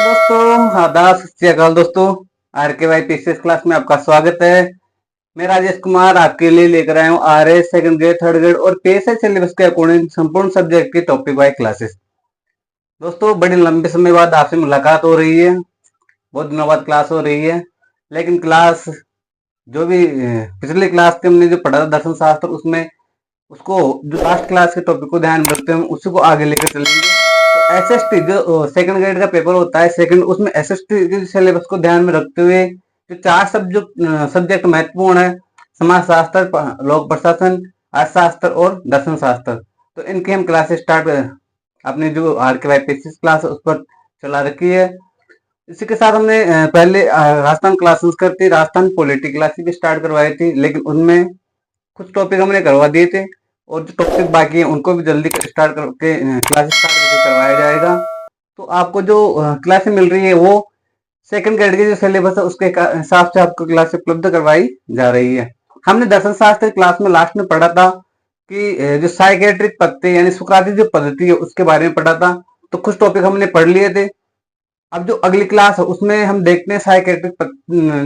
दोस्तों, आदाब, सत श्री अकाल दोस्तों। आर के वाई पीसीएस क्लास में आपका स्वागत है। मैं राजेश कुमार आपके लिए लेकर आया हूँ R S second grade, third grade और पीएसआई सिलेबस के अकॉर्डिंग संपूर्ण सब्जेक्ट की टॉपिक वाइज क्लासेस। दोस्तों, बड़े लंबे समय बाद आपसे मुलाकात हो रही है, बहुत दिनों बाद क्लास हो रही है। लेकिन क्लास जो भी पिछली क्लास के हमने जो पढ़ा था दर्शन शास्त्र, उसमें उसको जो लास्ट क्लास के टॉपिक को ध्यान में रखते हैं उसी को आगे लेकर चलेंगे। तो एसएसटी जो सेकंड ग्रेड का पेपर होता है सेकंड, उसमें एसएसटी के सिलेबस को ध्यान में रखते हुए जो चार सब्जेक्ट महत्वपूर्ण है, समाज शास्त्र, लोक प्रशासन, अर्थशास्त्र और दर्शन शास्त्र, तो इनकी हम क्लासेस स्टार्ट अपनी जो आर के वाई पीसीएस क्लास उस पर चला रखी है। इसी के साथ हमने पहले राजस्थान क्लास संस्कृति, राजस्थान पॉलिटी क्लासेस भी स्टार्ट करवाई थी, लेकिन उनमें कुछ टॉपिक हमने करवा दिए थे और जो टॉपिक बाकी हैं उनको भी जल्दी स्टार्ट करके क्लासेस स्टार्ट करके करवाया जाएगा। तो आपको जो क्लासेस मिल रही है वो सेकंड ग्रेड के जो सिलेबस है उसके हिसाब से आपको क्लास उपलब्ध करवाई जा रही है। हमने दर्शन शास्त्र क्लास में लास्ट में पढ़ा था कि जो साइकेट्रिक पद्धति यानी सुकराती जो पद्धति है उसके बारे में पढ़ा था, तो कुछ टॉपिक हमने पढ़ लिए थे। अब जो अगली क्लास है उसमें हम देखते हैं साइकेट्रिक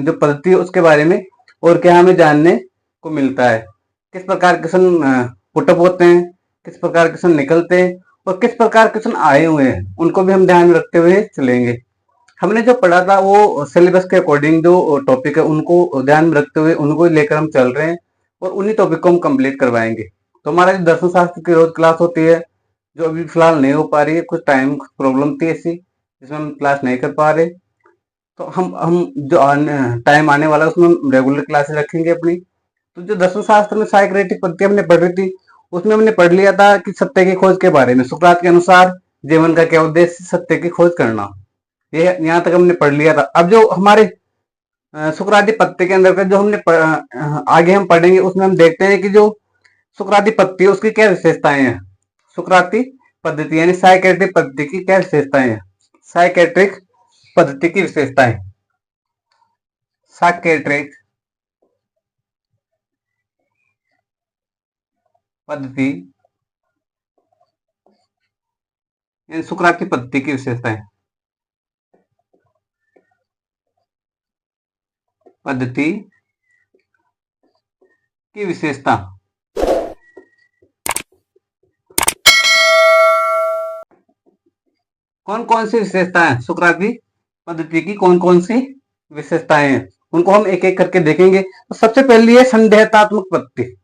जो पद्धति है उसके बारे में और क्या हमें जानने को मिलता है, किस प्रकार क्वेश्चन पुटअप होते हैं, किस प्रकार क्वेश्चन निकलते हैं और किस प्रकार क्वेश्चन आए हुए हैं, उनको भी हम ध्यान में रखते हुए चलेंगे। हमने जो पढ़ा था वो सिलेबस के अकॉर्डिंग जो टॉपिक है उनको ध्यान में रखते हुए उनको लेकर हम चल रहे हैं और उन्हीं टॉपिक को हम कंप्लीट करवाएंगे। तो हमारा जो दर्शन शास्त्र की रोज क्लास होती है जो अभी फिलहाल नहीं हो पा रही है, कुछ टाइम प्रॉब्लम थी ऐसी जिसमें हम क्लास नहीं कर पा रहे, तो हम जो टाइम आने वाला है उसमें हम रेगुलर क्लासेस रखेंगे अपनी। तो जो दर्शन शास्त्र में साइक्रेटिक पद्धति हमने पढ़ रही थी उसमें हमने पढ़ लिया था कि सत्य की खोज के बारे में, सुकरात के अनुसार जीवन का क्या उद्देश्य, सत्य की खोज करना, ये यहाँ तक हमने पढ़ लिया था। अब जो हमारे सुकराती पद्धति के अंदर का जो आगे हम पढ़ेंगे उसमें हम देखते हैं कि जो सुकराती पद्धति है उसकी क्या विशेषताएं हैं, सुकराती पद्धति यानी साइकेट्रिक पद्धति की क्या विशेषताएं हैं, साइकेट्रिक पद्धति की विशेषताएं, साइकेट्रिक पद्धति यानी सुकरात की पद्धति की विशेषताएं, पद्धति की विशेषता। कौन कौन सी विशेषताएं हैं सुकराती पद्धति की, कौन कौन सी विशेषताएं हैं उनको हम एक एक करके देखेंगे। तो सबसे पहली है संदेहात्मक पद्धति।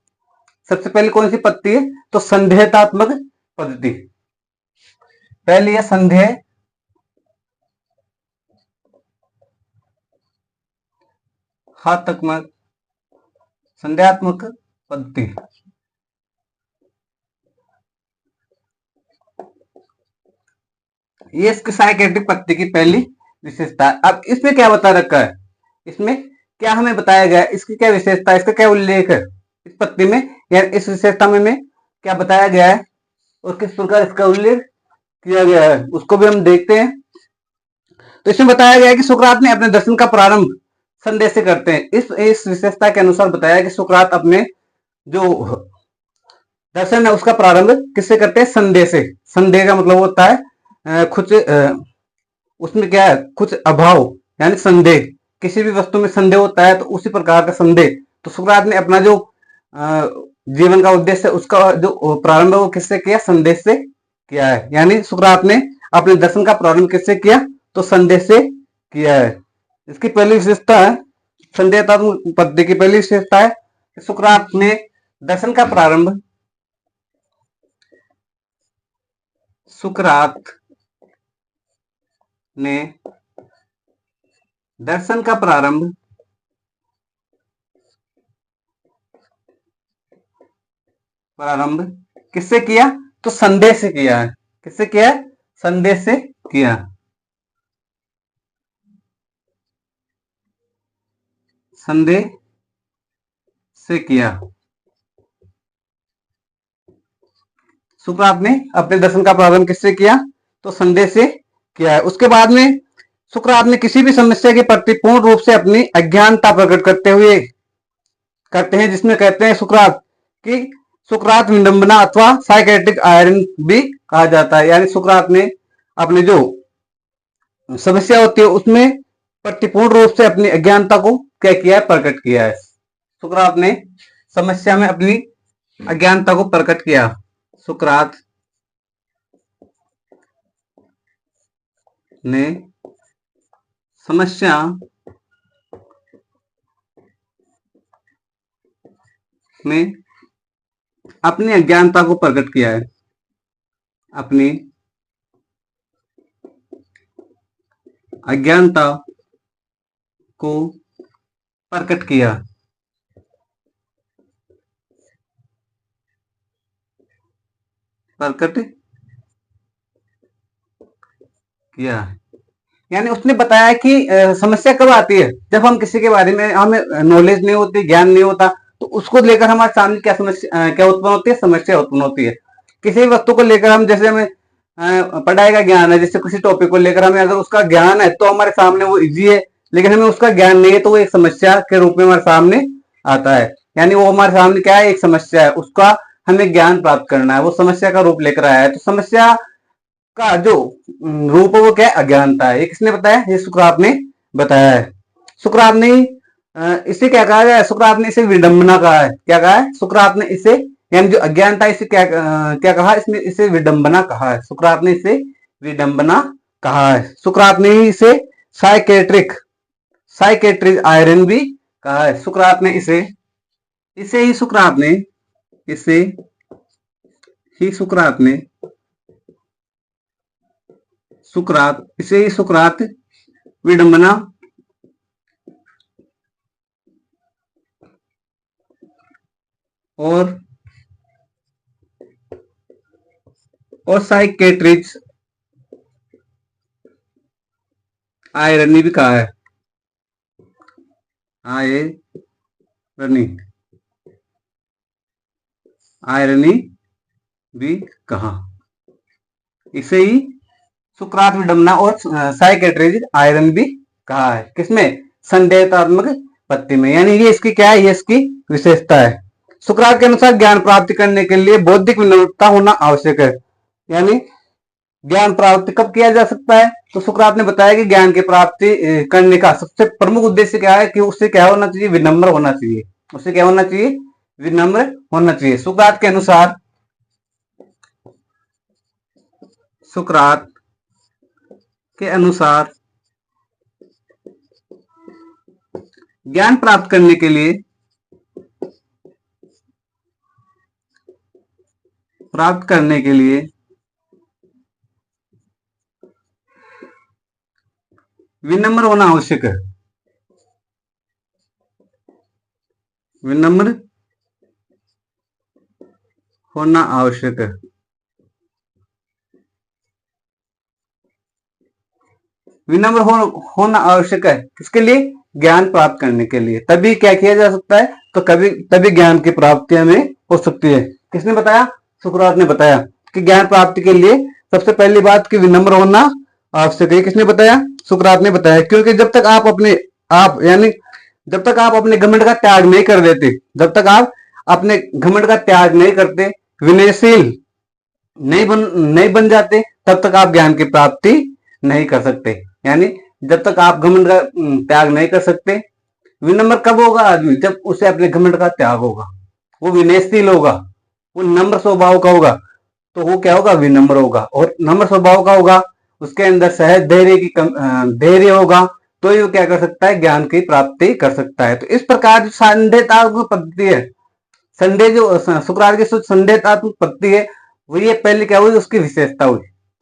सबसे पहले कौन सी पद्धति है, तो संदेहात्मक पद्धति। पहली है संदेहात्मक पद्धति। ये इसकी साइकेट्रिक पद्धति की पहली विशेषता है। अब इसमें क्या बता रखा है, इसमें क्या हमें बताया गया है, इसकी क्या विशेषता है, इसका क्या उल्लेख है इस पद्धति में, या इस विशेषता में क्या बताया गया है और किस प्रकार इसका उल्लेख किया गया है उसको भी हम देखते हैं। तो इसमें बताया गया है कि सुकरात ने अपने दर्शन का प्रारंभ संदेह से करते हैं। इस विशेषता के अनुसार बताया कि सुकरात अपने जो दर्शन है उसका प्रारंभ किससे करते हैं, संदेह से। संदेह का मतलब होता है कुछ उसमें क्या है, कुछ अभाव यानी संदेह, किसी भी वस्तु में संदेह होता है तो उसी प्रकार का संदेह। तो सुकरात ने अपना जो जीवन का उद्देश्य उसका जो प्रारंभ है वो किससे किया, संदेह से किया है। यानी सुकरात ने अपने दर्शन का प्रारंभ किससे किया, तो संदेह से किया है। इसकी पहली विशेषता है, संदेहात्मक पद्धति की पहली विशेषता है सुकरात ने दर्शन का प्रारंभ, सुकरात ने दर्शन का प्रारंभ किससे किया, तो संदेह से किया है। किससे किया है, संदेह से किया, संदेह से किया। सुकरात ने अपने दर्शन का प्रारंभ किससे किया, तो संदेह से किया है। उसके बाद में सुकरात ने किसी भी समस्या के प्रति पूर्ण रूप से अपनी अज्ञानता प्रकट करते हैं, जिसमें कहते हैं सुकरात कि सुकरात विडंबना अथवा साइकेट्रिक आयरन भी कहा जाता है। यानी सुकरात ने अपने जो समस्या होती है उसमें प्रतिपूर्ण रूप से अपनी अज्ञानता को क्या किया है, प्रकट किया है। सुकरात ने समस्या में अपनी अज्ञानता को प्रकट किया। सुकरात ने समस्या में अपनी अज्ञानता को प्रकट किया है। अपनी अज्ञानता को प्रकट किया। प्रकट किया यानी उसने बताया कि समस्या कब आती है, जब हम किसी के बारे में हमें नॉलेज नहीं होती, ज्ञान नहीं होता, तो उसको लेकर हमारे सामने क्या समस्या क्या उत्पन्न होती है, समस्या उत्पन्न होती है। किसी भी वस्तु को लेकर हम, जैसे हमें पढ़ाई का ज्ञान है, जैसे किसी टॉपिक को लेकर हमें अगर उसका ज्ञान है तो हमारे सामने वो इजी है, लेकिन हमें उसका ज्ञान नहीं है तो वो एक समस्या के रूप में हमारे सामने आता है। यानी वो हमारे सामने क्या है, एक समस्या है, उसका हमें ज्ञान प्राप्त करना है, वो समस्या का रूप लेकर आया है। तो समस्या का जो रूप है वो क्या है, अज्ञानता है। ये किसने बताया, ये सुकरात ने बताया है। सुकरात ने इसे क्या कहा है, सुकरात ने इसे विडंबना कहा है। क्या कहा है सुकरात ने इसे, यानी जो अज्ञानता, इसे क्या कहा, इसमें इसे विडंबना कहा है। सुकरात ने इसे विडंबना कहा है। सुकरात ने इसे साइकेट्रिक साइकेट्रिक आयरन भी कहा है। सुकरात ने इसे इसे ही सुकरात ने इसे ही सुकरात ने सुकरात इसे ही सुकरात विडंबना और साइकेट्रिक आयरनी भी कहा है। आयरनी भी कहा। इसे ही सुकरात विडंबना और साइकेट्रिक आयरन भी कहा है। किसमें, संदेहात्मक पत्ति में। यानी ये इसकी क्या है, ये इसकी विशेषता है। सुकरात के अनुसार ज्ञान प्राप्ति करने के लिए बौद्धिक विनम्रता होना आवश्यक है। यानी ज्ञान प्राप्ति कब किया जा सकता है, तो सुकरात ने बताया कि ज्ञान की प्राप्ति करने का सबसे प्रमुख उद्देश्य क्या है, कि उससे क्या होना चाहिए, विनम्र होना चाहिए। उससे क्या होना चाहिए, विनम्र होना चाहिए। सुकरात के अनुसार सुकरात के अनुसार ज्ञान प्राप्त करने के लिए विनम्र होना आवश्यक है। विनम्र होना आवश्यक है। विनम्र होना आवश्यक है किसके लिए, ज्ञान प्राप्त करने के लिए। तभी क्या किया जा सकता है, तो तभी ज्ञान की प्राप्ति हमें हो सकती है। किसने बताया, सुकरात ने बताया कि ज्ञान प्राप्ति के लिए सबसे पहली बात कि विनम्र होना आवश्यक है। किसने बताया, सुकरात ने बताया। क्योंकि जब तक आप अपने घमंड का त्याग नहीं कर देते, जब तक आप अपने घमंड का त्याग नहीं करते, विनयशील नहीं बन जाते, तब तक आप ज्ञान की प्राप्ति नहीं कर सकते। यानी जब तक आप घमंड का त्याग नहीं कर सकते। विनम्र कब होगा आदमी, जब उसे अपने घमंड का त्याग होगा, वो विनयशील होगा, वो नम्र स्वभाव का होगा, तो वो क्या होगा, विनम्र होगा। और नम्र स्वभाव का होगा, उसके अंदर सहज धैर्य होगा, तो ये क्या कर सकता है, ज्ञान की प्राप्ति कर सकता है। तो इस प्रकार जो संदेहात्मक पद्धति है, सुकरात की संदेहात्मक पद्धति है, वो ये पहले क्या हुई, उसकी विशेषता हुई।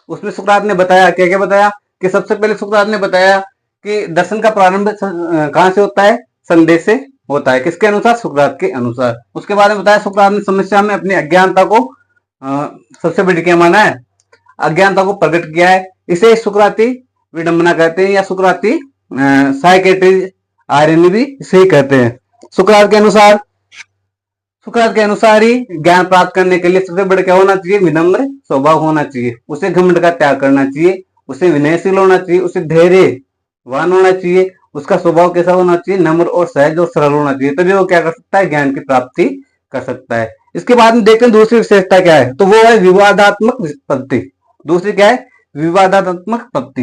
उसमें सुकरात ने बताया, क्या क्या बताया, कि सबसे पहले सुकरात ने बताया कि दर्शन का प्रारंभ कहां से होता है, संदेह से होता है। किसके अनुसार, सुकरात के अनुसार। उसके बाद में बताया सुकरात ने समस्या में अपनी अज्ञानता को सबसे बड़ी क्या माना है, अज्ञानता को प्रकट किया है। इसे सुकराती विडंबना कहते हैं, या सुकराती साइकेट्रिक आयरनी भी इसे ही कहते हैं। सुकरात के अनुसार ही ज्ञान प्राप्त करने के लिए सबसे बड़ा क्या होना चाहिए, विनम्र स्वभाव होना चाहिए। उसे घमंड का त्याग करना चाहिए, उसे विनयशील होना चाहिए, उसे धैर्यवान होना चाहिए, उसका स्वभाव कैसा होना चाहिए, नम्र और सहज और सरल होना चाहिए। तभी वो क्या कर सकता है, ज्ञान की प्राप्ति कर सकता है। इसके बाद में देखते हैं दूसरी विशेषता क्या है, तो वो है विवादात्मक पद्धति। दूसरी क्या है, विवादात्मक पद्धति।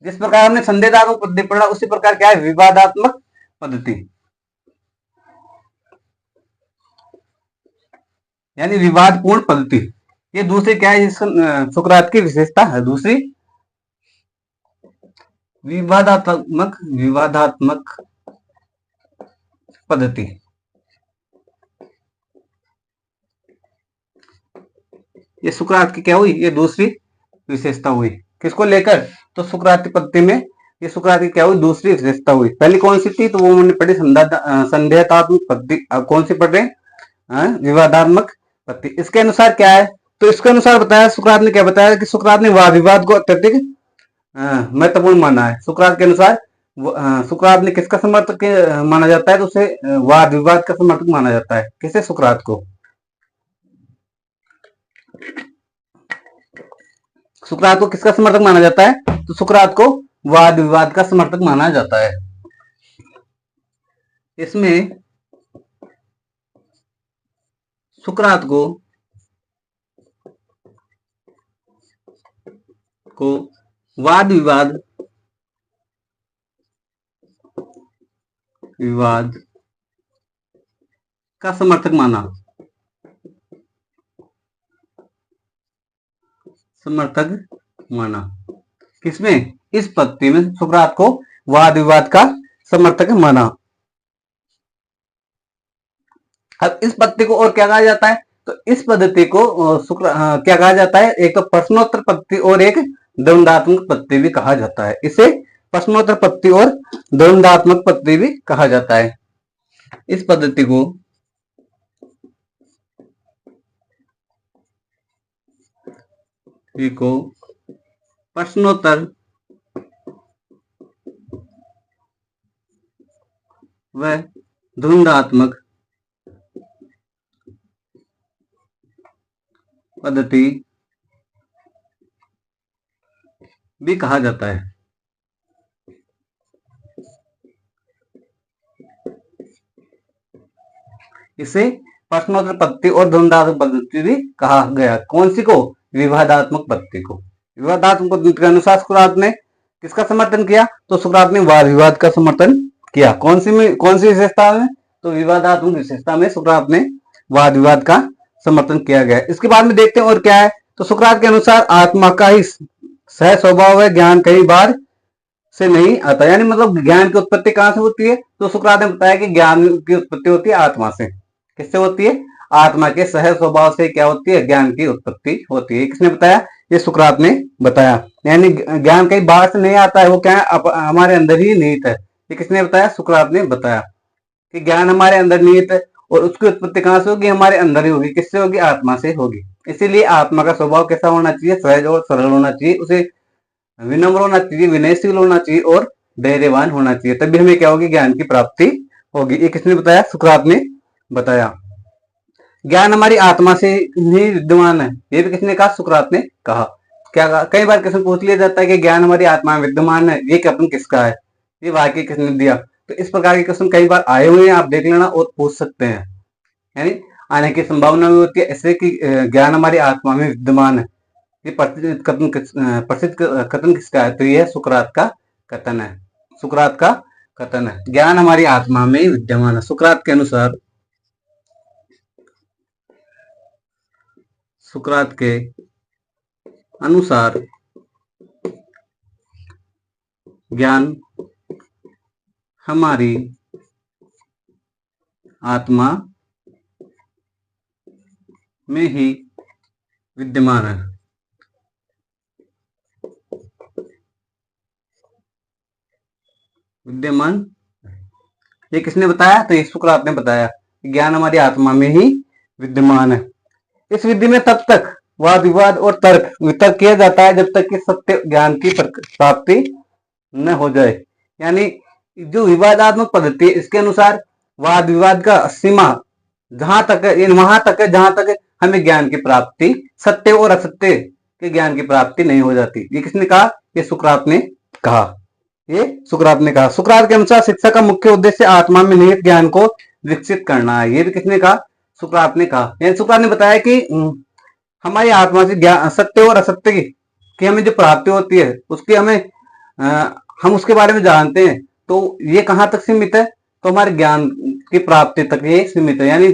जिस प्रकार हमने संदेहात्मक पद्धति पढ़ा उसी प्रकार क्या है विवादात्मक पद्धति, यानी विवादपूर्ण पद्धति। ये दूसरी क्या है सुकरात की विशेषता है, दूसरी विवादात्मक पद्धति। ये सुकरात की क्या हुई, ये दूसरी विशेषता हुई। किसको लेकर, तो सुकरात की पद्धति में ये सुकरात की क्या हुई, दूसरी विशेषता हुई। पहली कौन सी थी, तो वो हमने पढ़ी संदेहात्मक पद्धति। अब कौन सी पढ़ रहे हैं, विवादात्मक पद्धति। इसके अनुसार क्या है, तो इसके अनुसार बताया सुकरात ने क्या बताया कि सुकरात ने वाद विवाद को अत्यधिक महत्वपूर्ण माना है। सुकरात के अनुसार सुकरात ने किसका समर्थक माना जाता है, तो उसे वाद विवाद का समर्थक माना जाता है। किसे, सुकरात को। सुकरात को किसका समर्थक माना जाता है, तो सुकरात को वाद विवाद का समर्थक माना जाता है। इसमें सुकरात को वाद विवाद का समर्थक माना। किसमें, इस पद्धति में सुकरात को वाद विवाद का समर्थक माना। अब इस पद्धति को और क्या कहा जाता है, तो इस पद्धति को क्या कहा जाता है, एक तो प्रश्नोत्तर पद्धति और एक द्वंद्वात्मक पद्धति भी कहा जाता है। इसे प्रश्नोत्तर पद्धति और द्वंद्वात्मक पद्धति भी कहा जाता है। इस पद्धति को प्रश्नोत्तर व द्वंद्वात्मक पद्धति भी कहा जाता है। इसे प्रश्नोत्तर पद्धति और द्वंद्वात्मक पद्धति भी कहा गया। कौन सी को, विवादात्मक पद्धति को। विवादात्मक पद्धति के अनुसार सुकरात ने किसका समर्थन किया, तो सुकरात ने वाद विवाद का समर्थन किया। कौन सी विशेषता में, तो विवादात्मक विशेषता में सुकरात ने वाद विवाद का समर्थन किया गया। इसके बाद में देखते हैं और क्या है, तो सुकरात के अनुसार आत्मा का ही सह स्वभाव है, ज्ञान कई बार से नहीं आता। यानी मतलब ज्ञान की उत्पत्ति कहां से होती है, तो सुकरात ने बताया कि ज्ञान की उत्पत्ति होती है आत्मा से। किससे होती है, आत्मा के सह स्वभाव से क्या होती है, ज्ञान की उत्पत्ति होती है। किसने बताया, ये सुकरात ने बताया। यानी ज्ञान कहीं बाहर से नहीं आता है, वो क्या है हमारे अंदर ही निहित है। ये किसने बताया, सुकरात ने बताया कि ज्ञान हमारे अंदर निहित है और उसकी उत्पत्ति कहां से होगी, हमारे अंदर ही होगी। किससे होगी, आत्मा से होगी। इसीलिए आत्मा का स्वभाव कैसा होना चाहिए, सहज और सरल होना चाहिए। उसे विनम्र होना चाहिए, विनयशील होना चाहिए और धैर्यवान होना चाहिए। तभी हमें क्या होगी, ज्ञान की प्राप्ति होगी। ये किसने बताया, सुकरात ने बताया। ज्ञान हमारी आत्मा से ही विद्यमान है, ये भी किसने कहा, सुकरात ने कहा। क्या कहा, कई बार क्वेश्चन पूछ लिया जाता है कि ज्ञान हमारी आत्मा में विद्यमान है, ये कथन किसका है, ये वाक्य किसने दिया। तो इस प्रकार के क्वेश्चन कई बार आए हुए हैं, आप देख लेना और पूछ सकते हैं, यानी आने की संभावना भी होती है ऐसे कि ज्ञान हमारी आत्मा में विद्यमान है। ये प्रसिद्ध कथन किसका है, तो यह सुकरात का कथन है। सुकरात का कथन है, ज्ञान हमारी आत्मा में विद्यमान है। सुकरात के अनुसार, सुकरात के अनुसार ज्ञान हमारी आत्मा में ही विद्यमान है। विद्यमान, ये किसने बताया, तो ये सुकरात ने बताया। ज्ञान हमारी आत्मा में ही विद्यमान है। इस विधि में तब तक वाद विवाद और तर्क वितर्क किया जाता है जब तक कि सत्य ज्ञान की प्राप्ति न हो जाए। यानी जो विवादात्मक पद्धति है, इसके अनुसार वाद विवाद का सीमा जहां तक है, वहां तक है जहां तक हमें ज्ञान की प्राप्ति, सत्य और असत्य के ज्ञान की प्राप्ति नहीं हो जाती। ये किसने कहा, ये सुकरात ने कहा। ये सुकरात ने कहा। सुकरात के अनुसार शिक्षा का मुख्य उद्देश्य आत्मा में निहित ज्ञान को विकसित करना है। ये भी किसने कहा, सुकरात ने कहा। यानी सुकरात ने बताया कि हमारी आत्मा से ज्ञान, सत्य और असत्य की हमें जो प्राप्ति होती है, उसकी हमें हम उसके बारे में जानते हैं, तो ये कहाँ तक सीमित है? तो हमारे ज्ञान की प्राप्ति तक ये सीमित है। यानी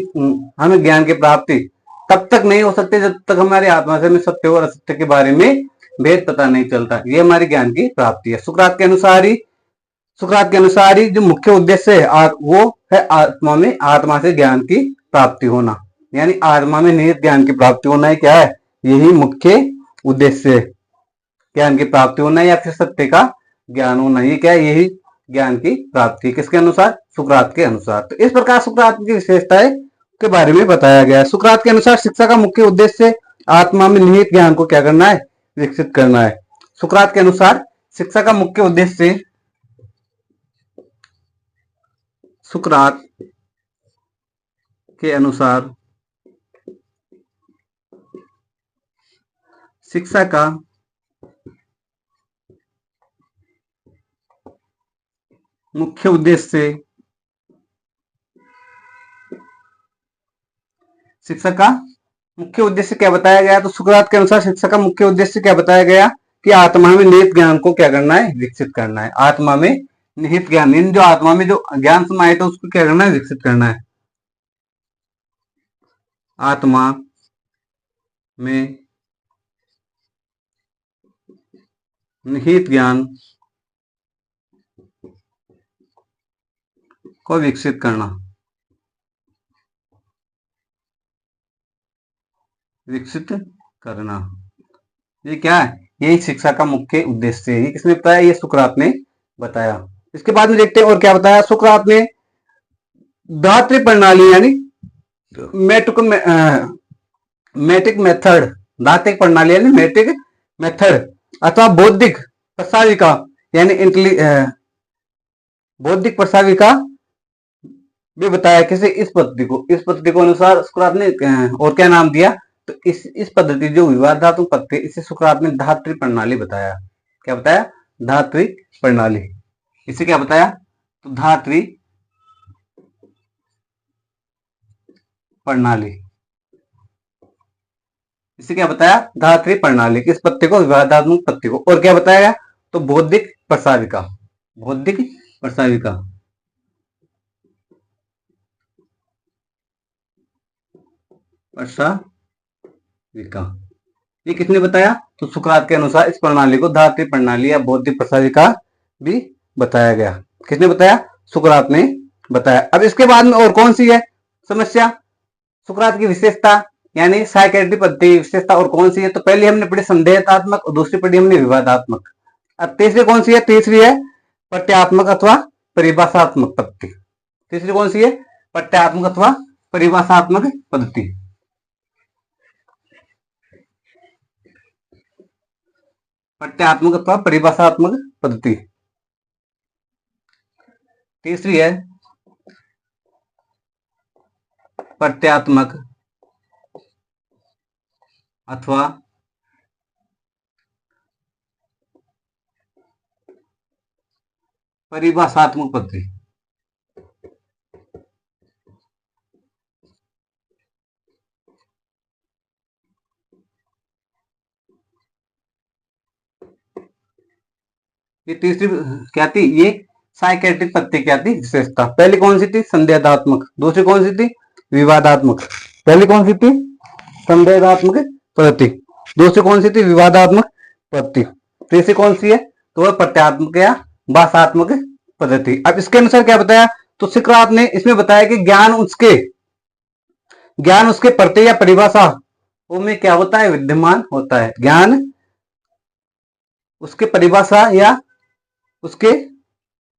हमें ज्ञान की प्राप्ति तब तक नहीं हो सकती जब तक हमारी आत्मा से हमें सत्य और असत्य के बारे में भेद पता नहीं चलता। ये हमारी ज्ञान की प्राप्ति है। सुकरात के अनुसार ही जो मुख्य उद्देश्य है वो है आत्मा से ज्ञान की प्राप्ति होना। यानी आत्मा में निहित ज्ञान की प्राप्ति होना ही क्या है? यही मुख्य उद्देश्य है। ज्ञान की प्राप्ति होना या फिर सत्य का ज्ञान होना, ये क्या है? यही ज्ञान की प्राप्ति। किसके अनुसार? सुकरात के अनुसार। तो इस प्रकार सुकरात की विशेषताएं के बारे में बताया गया है। सुकरात के अनुसार शिक्षा का मुख्य उद्देश्य आत्मा में निहित ज्ञान को क्या करना है? विकसित करना है। सुकरात के अनुसार शिक्षा का मुख्य उद्देश्य सुकरात के अनुसार शिक्षा का मुख्य उद्देश्य शिक्षा का मुख्य उद्देश्य क्या बताया गया? तो सुकरात के अनुसार शिक्षा का मुख्य उद्देश्य क्या बताया गया? कि आत्मा में निहित ज्ञान को क्या करना है? विकसित करना है। आत्मा में निहित ज्ञान, इन जो आत्मा में जो ज्ञान समाहित है उसको क्या करना है? विकसित करना है। आत्मा में निहित ज्ञान को विकसित करना, विकसित करना, ये क्या है? यही शिक्षा का मुख्य उद्देश्य है। ये किसने बताया? ये सुकरात ने बताया। इसके बाद में देखते हैं और क्या बताया सुकरात ने। धात्री प्रणाली यानी मेटिक मेथड, दातिक प्रणाली यानी मेटिक मेथड अथवा बौद्धिक प्रसाविका यानी बौद्धिक प्रसाविका भी बताया। किसे? इस पद्धति को अनुसार सुकरात ने और क्या नाम दिया? तो इस पद्धति जो विवादात्मक पद्धति, इसे सुकरात ने धात्री प्रणाली बताया। क्या बताया? धात्री प्रणाली। इसे क्या बताया? तो धात्री प्रणाली। इसे क्या बताया? धात्री प्रणाली। किस पत्ते को? विवादात्मक पत्ते को। और क्या बताया? तो बौद्धिक प्रसाविका, बौद्धिक प्रसाविका, प्रसाविका। ये किसने बताया? तो सुकरात के अनुसार इस प्रणाली को धात्री प्रणाली या बौद्धिक प्रसाविका भी बताया गया। किसने बताया? सुकरात ने बताया। अब इसके बाद में और कौन सी है समस्या? सुकरात की विशेषता यानी साइकेट्रिक पद्धति की विशेषता और कौन सी है? तो पहले हमने पढ़ी संदेहात्मक और दूसरी पढ़ी हमने विवादात्मक। अब तीसरी कौन सी है? तीसरी है प्रत्यात्मक अथवा परिभाषात्मक पद्धति। तीसरी कौन सी है? प्रत्यात्मक अथवा परिभाषात्मक पद्धति। प्रत्यात्मक अथवा परिभाषात्मक पद्धति। तीसरी है प्रत्यात्मक अथवा परिभाषात्मक पद्धति। ये तीसरी क्या थी? ये साइकेट्रिक पद्धति क्या थी? विशेषता। पहली कौन सी थी? संदेहात्मक। दूसरी कौन सी थी? विवादात्मक। पहली कौन सी थी? संदेहात्मक पद्धति। दूसरी कौन सी थी? विवादात्मक पद्धति। तीसरी कौन सी है? तो वह प्रत्यात्मक या भाषात्मक पद्धति। अब इसके अनुसार क्या बताया? तो सुकरात ने इसमें बताया कि ज्ञान उसके प्रत्यय या परिभाषा में क्या होता है? विद्यमान होता है। ज्ञान उसके परिभाषा या उसके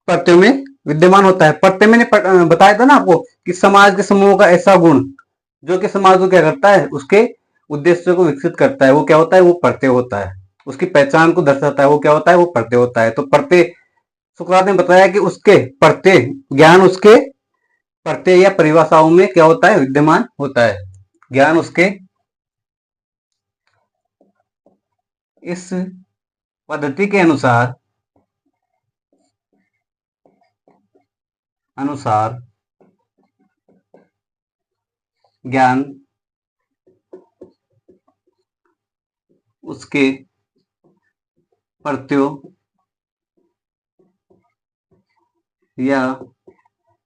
प्रत्यय में विद्यमान होता है। प्रत्यय मैंने बताया था ना आपको कि समाज के समूह का ऐसा गुण जो कि समाज को क्या करता है? उसके उद्देश्य को विकसित करता है। वो क्या होता है? वो प्रत्यय होता है। उसकी पहचान को दर्शाता है। वो क्या होता है? वो प्रत्यय होता है। तो प्रत्यय, सुकरात ने बताया कि उसके प्रत्यय, ज्ञान उसके प्रत्यय या परिभाषाओं में क्या होता है? विद्यमान होता है। ज्ञान उसके इस पद्धति के अनुसार ज्ञान उसके प्रत्ययों या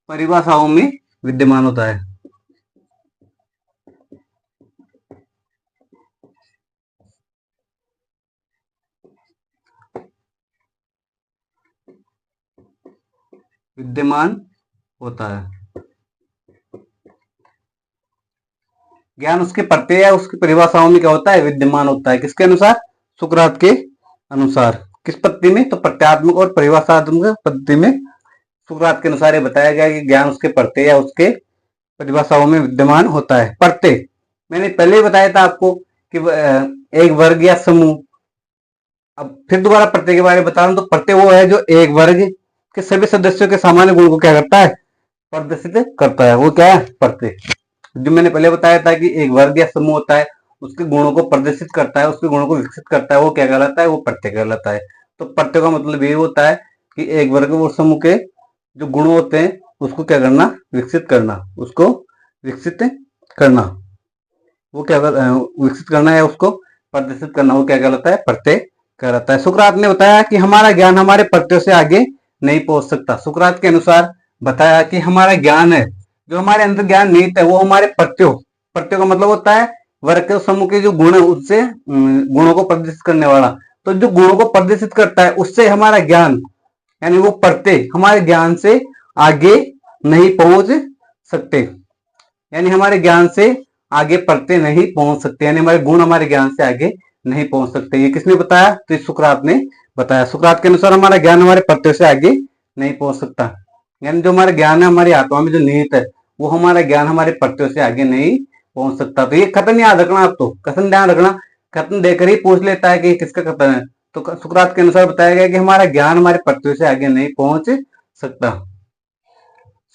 परिभाषाओं में विद्यमान होता है। विद्यमान होता है। ज्ञान उसके प्रत्यय या उसकी परिभाषाओं में क्या होता है, विद्यमान होता है। किसके अनुसार, सुकरात के अनुसार। किस पद्धति में, तो प्रत्यात्मक और परिभाषात्मक पद्धति में सुकरात के अनुसार ये बताया गया कि ज्ञान उसके प्रत्यय या उसके परिभाषाओं में विद्यमान होता है। प्रत्यय मैंने पहले ही बताया था आपको कि एक वर्ग या समूह। अब फिर दोबारा प्रत्यय के बारे में बता रहा हूं। तो प्रत्यय वो है जो एक वर्ग के सभी सदस्यों के सामान्य गुण को क्या करता है, प्रदर्शित करता है। वो क्या है, प्रत्यय। जो मैंने पहले बताया था कि एक वर्ग या समूह होता है, उसके गुणों को प्रदर्शित करता है, उसके गुणों को विकसित करता है, वो क्या कहलाता है, वो प्रत्यय कहलाता है। तो प्रत्यय का मतलब ये होता है कि एक वर्ग और समूह के जो गुण होते हैं उसको क्या करना, विकसित करना, उसको विकसित करना, वो क्या विकसित करना है, उसको प्रदर्शित करना, वो क्या कहलाता है, प्रत्यय कहलाता है। सुकरात ने बताया कि हमारा ज्ञान हमारे प्रत्ययों से आगे नहीं पहुंच सकता। सुकरात के अनुसार बताया कि हमारा ज्ञान है, जो हमारे अंदर ज्ञान निहित है, वो हमारे प्रत्ययों, प्रत्ययों का मतलब होता है वर्ग के समूह के जो गुण है उससे गुणों को प्रदर्शित करने वाला। तो जो गुणों को प्रदर्शित करता है उससे हमारा ज्ञान यानी वो प्रत्यय हमारे ज्ञान से आगे नहीं पहुंच सकते। यानी हमारे ज्ञान से आगे प्रत्यय नहीं पहुंच सकते, यानी हमारे गुण हमारे ज्ञान से आगे नहीं पहुंच सकते। ये किसने बताया, तो सुकरात ने बताया। सुकरात के अनुसार हमारा ज्ञान हमारे प्रत्यय से आगे नहीं पहुंच सकता। यानी जो हमारा ज्ञान है हमारी आत्मा में जो निहित है, वो हमारा ज्ञान हमारे प्रत्यय से आगे नहीं पहुंच सकता। तो ये कथन याद रखना, आप तो कथन ध्यान रखना, कथन देकर ही पूछ लेता है कि किसका कथन है। तो सुकरात के अनुसार बताया गया कि हमारा ज्ञान हमारे प्रत्यय से आगे नहीं पहुंच सकता।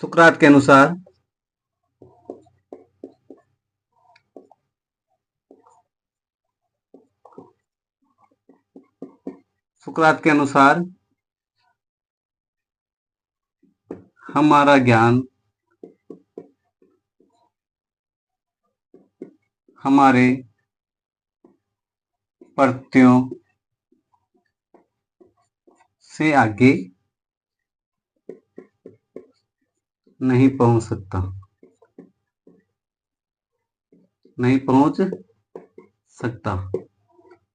सुकरात के अनुसार सुकरात के अनुसार हमारा ज्ञान हमारे प्रत्ययों से आगे नहीं पहुंच सकता, नहीं पहुंच सकता।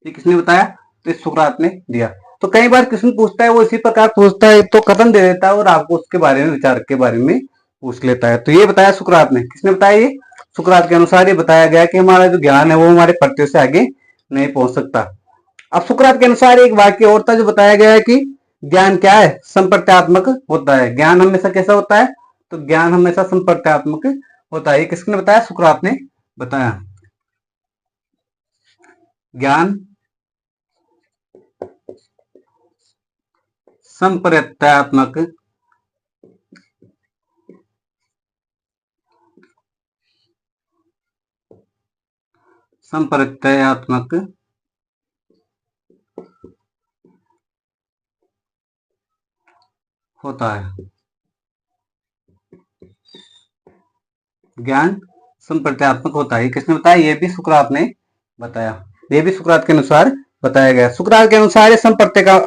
ये किसने बताया, तो सुकरात ने दिया। तो कई बार क्वेश्चन पूछता है वो इसी प्रकार पूछता है, तो कथन दे देता है और आपको उसके बारे में, विचार के बारे में पूछ लेता है। तो ये बताया सुकरात ने, किसने बताया, ये सुकरात के अनुसार ये बताया गया कि हमारा जो ज्ञान है वो हमारे प्रत्यय से आगे नहीं पहुंच सकता। अब सुकरात के अनुसार एक वाक्य और था जो बताया गया है कि ज्ञान क्या है, संप्रत्यात्मक होता है। ज्ञान हमेशा कैसा होता है, तो ज्ञान हमेशा संप्रत्यात्मक होता है। ये किसने बताया, सुकरात ने बताया। ज्ञान संप्रत्यात्मक संप्रत्यात्मक होता है। ज्ञान संप्रत्यात्मक होता है। किसने बताया, ये भी सुकरात ने बताया। ये भी सुकरात के अनुसार बताया गया। सुकरात के अनुसार संप्रत्यय का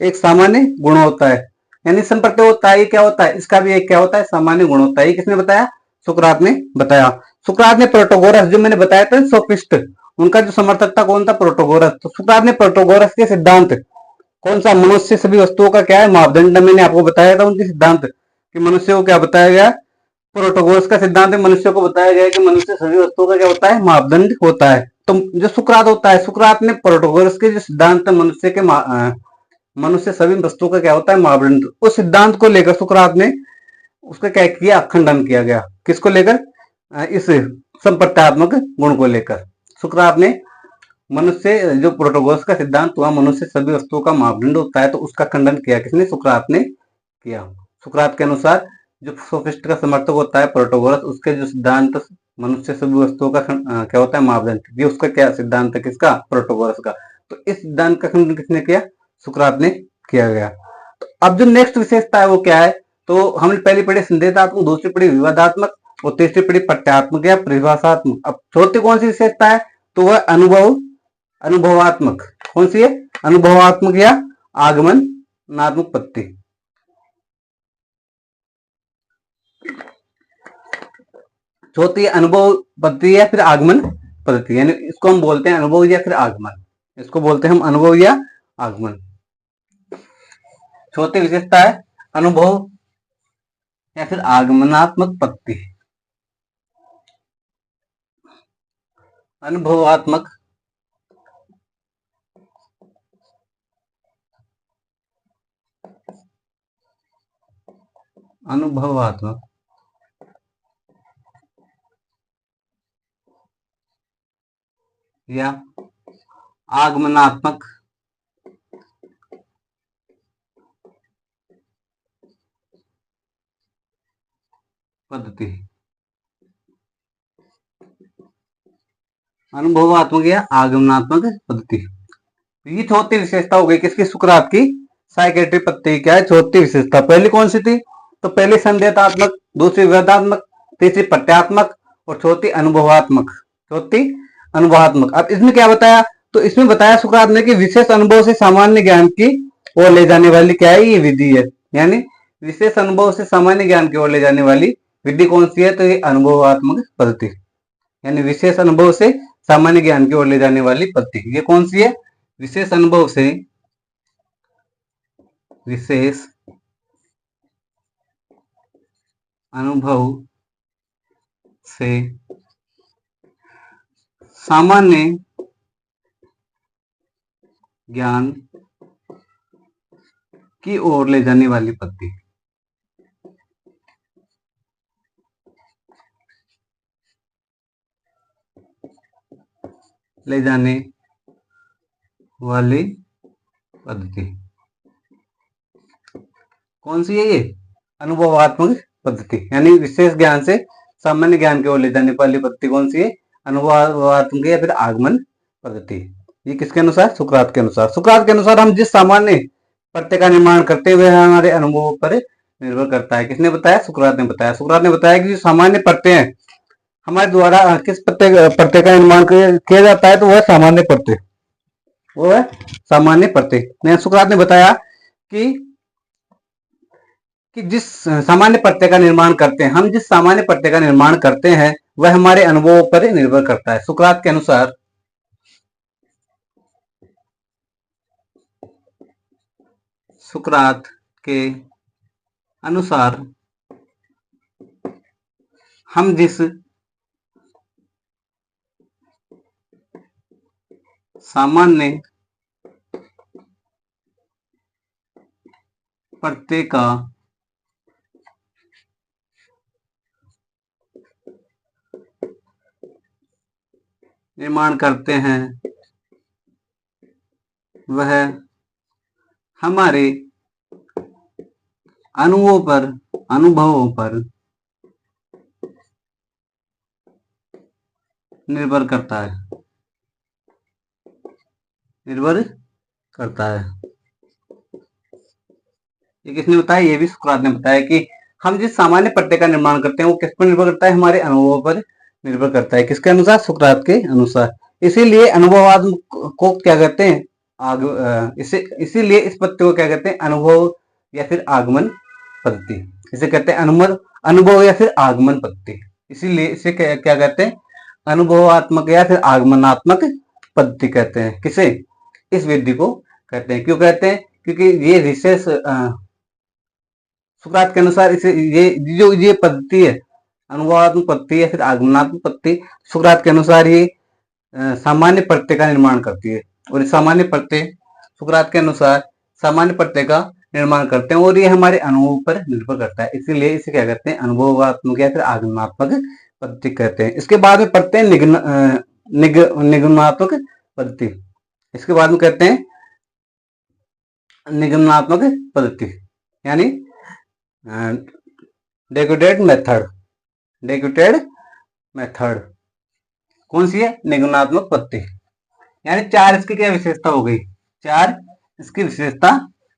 एक सामान्य गुण होता है। यानी संप्रत्यय होता है, क्या होता है, इसका भी एक क्या होता है, सामान्य गुण होता है। ये किसने बताया, सुकरात ने बताया। सुकरात ने प्रोटोगोरस, जो मैंने बताया था सोफिस्ट, उनका जो समर्थक था कौन था, प्रोटोगोरस। तो सुकरात ने प्रोटोगोरस के सिद्धांत कौन सा, मनुष्य सभी वस्तुओं का क्या है, मापदंड, मैंने आपको बताया था उनके सिद्धांत कि मनुष्य को क्या बताया गया, प्रोटोगोरस का सिद्धांत में मनुष्य को बताया गया है कि मनुष्य सभी वस्तुओं का क्या होता है, मापदंड होता है। तो जो सुकरात होता है, सुकरात ने प्रोटोगोरस के जो सिद्धांत है मनुष्य के मनुष्य सभी वस्तुओं का क्या होता है, मापदंड, उस सिद्धांत को लेकर सुकरात ने उसका क्या किया, खंडन किया गया। किसको लेकर, इस संप्रत्यात्मक गुण को लेकर सुकरात ने मनुष्य, जो प्रोटोगोरस का सिद्धांत हुआ मनुष्य सभी वस्तुओं का मापदंड होता है, तो उसका खंडन किया। किसने, सुकरात ने किया। सुकरात के अनुसार जो सोफिस्ट का समर्थक होता है प्रोटोगोरस, उसके जो सिद्धांत मनुष्य सभी वस्तुओं का क्या होता है, मापदंड, ये उसका क्या सिद्धांत है, किसका, प्रोटोगोरस का। तो इस सिद्धांत का खंडन किसने किया, सुकरात ने किया गया। तो अब जो नेक्स्ट विशेषता है वो क्या है, तो हमने पहली पढ़ी संदेहात्मक, दूसरी पढ़ी विवादात्मक और तीसरी पढ़ी प्रत्यात्मक या परिभाषात्मक। अब चौथी कौन सी विशेषता है, तो वह अनुभवात्मक। कौन सी है, अनुभवात्मक या आगमनात्मक पद्धति। चौथी अनुभव पद्धति या फिर आगमन पद्धति, यानी इसको हम बोलते हैं अनुभव या फिर आगमन, इसको बोलते हैं हम अनुभव या आगमन। चौथी विशेषता है अनुभव या फिर आगमनात्मक पद्धति। अनुभवात्मक अनुभवात्मक या आगमनात्मक पद्धति। अनुभवात्मक या आगमनात्मक पद्धति, ये चौथी विशेषता हो गई किसकी, सुकरात की साइकेट्री पद्धति। क्या है चौथी विशेषता? पहली कौन सी थी? तो पहली संदेहात्मक, दूसरी विवादात्मक, तीसरी प्रत्यात्मक और चौथी अनुभवात्मक। चौथी अनुभवात्मक। अब इसमें क्या बताया? तो इसमें बताया सुकरात ने कि विशेष अनुभव से सामान्य ज्ञान की ओर ले जाने वाली क्या है, ये विधि है। यानी विशेष अनुभव से सामान्य ज्ञान की ओर ले जाने वाली विधि कौन सी है? तो ये अनुभवात्मक पद्धति, यानी विशेष अनुभव से सामान्य ज्ञान की ओर ले जाने वाली पद्धति। ये कौन सी है? विशेष अनुभव से विशेष अनुभव से सामान्य ज्ञान की ओर ले जाने वाली पद्धति। ले जाने वाली पद्धति कौन सी है? ये अनुभवात्मक पद्धति, यानी विशेष ज्ञान से सामान्य ज्ञान की ओर ले जाने वाली पद्धति कौन सी है? अनुभवात्मक या फिर आगमन पद्धति। ये किसके अनुसार? सुकरात के अनुसार। सुकरात के अनुसार हम जिस सामान्य प्रत्यय का निर्माण करते हुए हमारे अनुभवों पर निर्भर करता है। किसने बताया? सुकरात ने बताया। सुकरात ने बताया कि जो सामान्य प्रत्यय है हमारे द्वारा किस प्रत्यय का निर्माण किया जाता है, तो वह सामान्य प्रत्यय, वो है सामान्य प्रत्यय। सुकरात ने बताया कि जिस सामान्य प्रत्यय का निर्माण करते हैं, हम जिस सामान्य प्रत्यय का निर्माण करते हैं वह हमारे अनुभवों पर निर्भर करता है। सुकरात के अनुसार सुकरात के अनुसार हम जिस सामान्य प्रत्यय का निर्माण करते हैं वह हमारे अनुभवों पर निर्भर करता है। निर्भर करता है। ये किसने बताया? ये भी सुकरात ने बताया कि हम जिस सामान्य प्रत्यय का निर्माण करते हैं वो किस पर निर्भर करता है? हमारे अनुभवों पर निर्भर करता है। किसके अनुसार? सुकरात के अनुसार। इसीलिए अनुभवात्मक को क्या कहते हैं? इसीलिए इस पद्धति को क्या कहते हैं? अनुभव या फिर आगमन पद्धति। इसे कहते हैं अनुभव या फिर आगमन पद्धति। इसीलिए इसे क्या कहते हैं? अनुभवात्मक या फिर आगमनात्मक पद्धति कहते हैं। किसे? इस विधि को कहते हैं। क्यों कहते हैं? क्योंकि ये विशेष सुकरात के अनुसार इसे ये पद्धति है, अनुभवात्मक पद्धति या फिर आगमनात्मक पद्धति, सुकरात के अनुसार ये सामान्य प्रत्यय का निर्माण करती है। और सामान्य प्रत्यय सुकरात के अनुसार सामान्य प्रत्यय का निर्माण करते हैं और ये हमारे अनुभव पर निर्भर करता है। इसीलिए इसे क्या कहते हैं? अनुभवात्मक या फिर आगमनात्मक पद्धति कहते हैं। इसके बाद में पढ़ते हैं निगमनात्मक पद्धति। इसके बाद में कहते हैं निगमनात्मक पद्धति, यानी डेकोडेड मेथड। डेकोडेड मेथड कौन सी है? निगमनात्मक पद्धति। यानी चार इसकी क्या विशेषता हो गई? चार इसकी विशेषता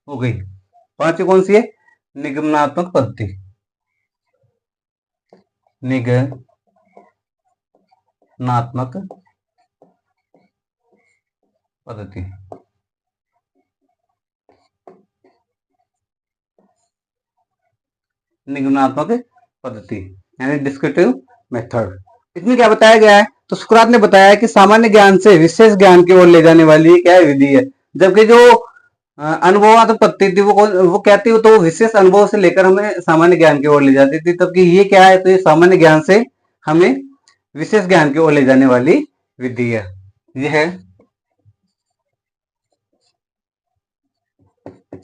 हो गई। पांचवी कौन सी है? निगमनात्मक पद्धति। निगमनात्मक पद्धति। निगमनात्मक पद्धति यानी डिस्क्रिप्टिव मेथड। इसमें क्या बताया गया है, तो सुकरात ने बताया कि सामान्य ज्ञान से विशेष ज्ञान की ओर ले जाने वाली क्या विधि है। जबकि जो अनुभवात्मक पद्धति थी वो क्या थी, तो विशेष अनुभव से लेकर हमें सामान्य ज्ञान की ओर ले जाती थी। तब कि ये क्या है, तो ये सामान्य ज्ञान से हमें विशेष ज्ञान की ओर ले जाने वाली विधि है। ये है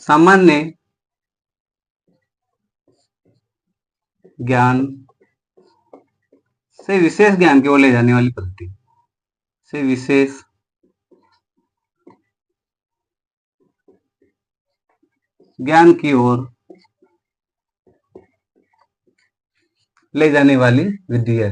सामान्य ज्ञान से विशेष ज्ञान की ओर ले जाने वाली पद्धति, से विशेष ज्ञान की ओर ले जाने वाली विधि है।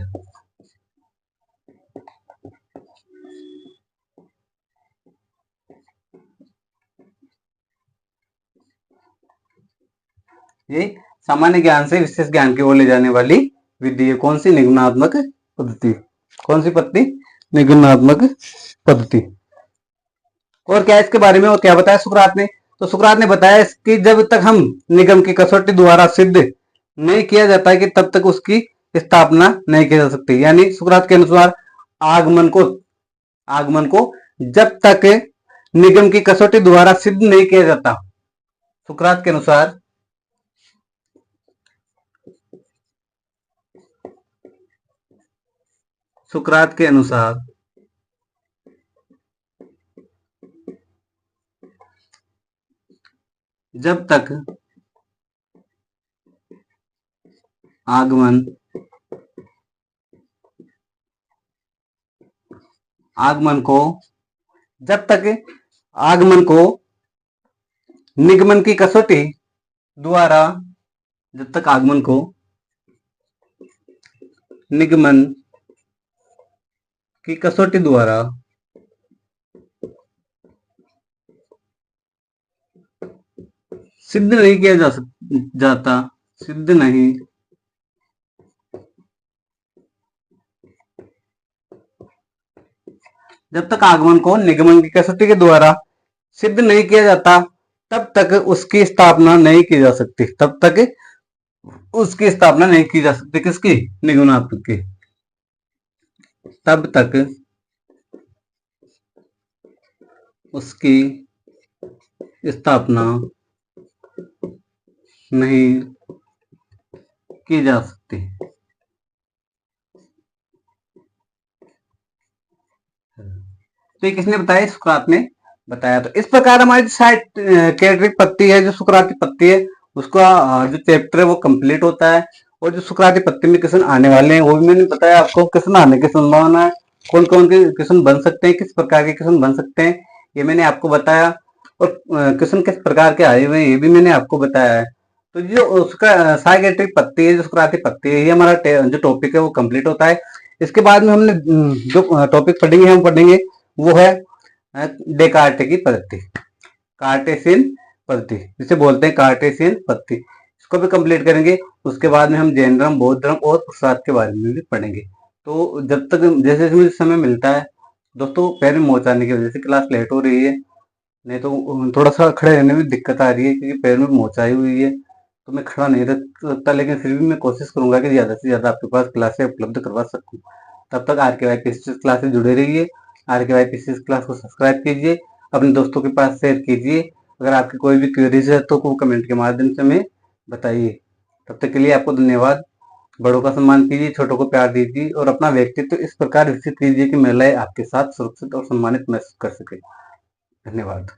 ये सामान्य ज्ञान से विशेष ज्ञान की ओर ले जाने वाली विधि है। कौन सी? निगमनात्मक पद्धति। कौन सी पद्धति? निगमनात्मक पद्धति। और क्या इसके बारे में और क्या बताया सुकरात ने, तो सुकरात ने बताया कि जब तक हम निगम की कसौटी द्वारा सिद्ध नहीं किया जाता है कि तब तक उसकी स्थापना नहीं की जा सकती। यानी सुकरात के अनुसार आगमन को जब तक निगम की कसौटी द्वारा सिद्ध नहीं किया जाता, सुकरात के अनुसार जब तक आगमन को निगमन की कसौटी द्वारा जब तक आगमन को निगमन की कसौटी द्वारा सिद्ध नहीं किया जाता सिद्ध नहीं जब तक आगमन को निगमन की कसौटी के द्वारा सिद्ध नहीं किया जाता तब तक उसकी स्थापना नहीं की जा सकती। तब तक उसकी स्थापना नहीं की जा सकती। किसकी? निगमनात्मक की। तब तक उसकी स्थापना नहीं की जा सकती। तो ये किसने बताया? सुकरात ने बताया। तो इस प्रकार हमारी साइकियाट्रिक पत्ती है, जो सुकराती पत्ती है, उसका जो चैप्टर है वो कंप्लीट होता है। और जो सुकराती पत्ती में क्वेश्चन आने वाले हैं वो भी मैंने बताया आपको। क्वेश्चन आने की संभावना है, कौन कौन के क्वेश्चन बन सकते हैं, किस प्रकार के क्वेश्चन बन सकते हैं, ये मैंने आपको बताया। और क्वेश्चन किस प्रकार के आए हुए हैं ये भी मैंने आपको बताया है। तो जो उसका साइकियाट्रिक पत्ती है, जो सुकराती पत्ती है, ये हमारा जो टॉपिक है वो कंप्लीट होता है। इसके बाद में हमने जो टॉपिक पढ़ेंगे हम पढ़ेंगे वो है डेकार्टे की पद्धति, कार्टेशियन पद्धति, जिसे बोलते हैं कार्टेशियन पद्धति। इसको भी कंप्लीट करेंगे। उसके बाद में हम जैन धर्म, बौद्ध धर्म और प्रसाद के बारे में भी पढ़ेंगे। तो जब तक जैसे मुझे समय मिलता है दोस्तों, पैर में मोच आने की वजह से क्लास लेट हो रही है, नहीं तो थोड़ा सा खड़े रहने में दिक्कत आ रही है क्योंकि पैर में मोच आई हुई है, तो मैं खड़ा नहीं रह सकता। लेकिन फिर भी मैं कोशिश करूंगा कि ज्यादा से ज्यादा आपके पास क्लासें उपलब्ध करवा सकूं। तब तक RKY PCS क्लास से जुड़े रहिए। RKY PCS क्लास को सब्सक्राइब कीजिए, अपने दोस्तों के पास शेयर कीजिए। अगर आपकी कोई भी क्वेरीज है तो कमेंट के माध्यम से हमें बताइए। तब तक के लिए आपको धन्यवाद। बड़ों का सम्मान कीजिए, छोटों को प्यार दीजिए और अपना व्यक्तित्व इस प्रकार विकसित कीजिए कि महिलाएं आपके साथ सुरक्षित और सम्मानित महसूस कर सके। धन्यवाद।